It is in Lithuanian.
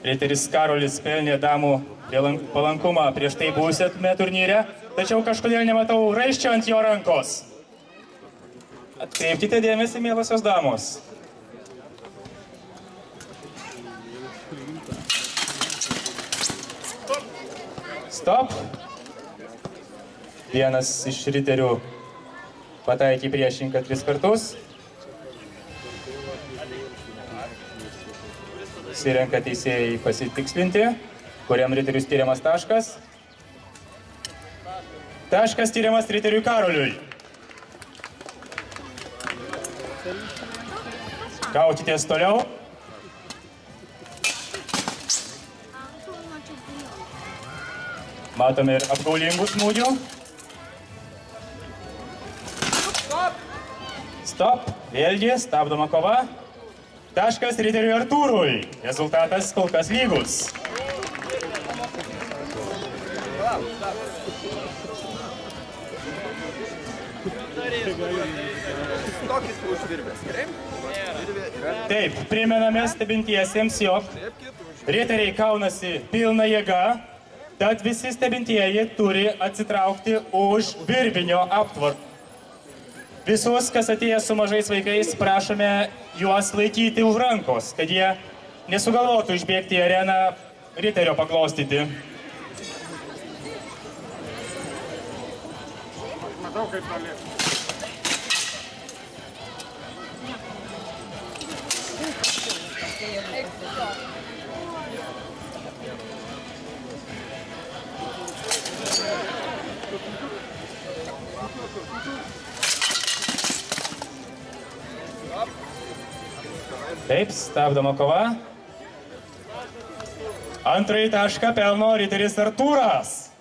Riteris Karolis pelnė damų palankumą prieš tai buvusiame turnyre, tačiau kažkodėl nematau raiščio ant jo rankos. Atkreipkite dėmesį, mielosios damos. Stop. Vienas iš riterių pataikė priešininką 3 kartus. Sirenka teisėjai pasitikslinti, kuriam riteriui skiriamas taškas. Taškas skiriamas riteriui Karoliui. Kaukitės toliau. Matome ir apgaulingų smūgių. Stop. Vėlgi, stabdoma kova. Taškas riteriui Artūrui. Rezultatas kol kas lygus. Taip, primename stebintiesiems, jog riteriai kaunasi pilna jėga, tad visi stebintieji turi atsitraukti už virbinio aptvarų. Visus, kas atėję su mažais vaikais, prašome juos laikyti už rankos, kad jie nesugalvotų išbėgti į areną riterio paglostyti. Matau, kaip toli. Taip, stabdoma kova. Antrąjį tašką pelno riteris Artūras.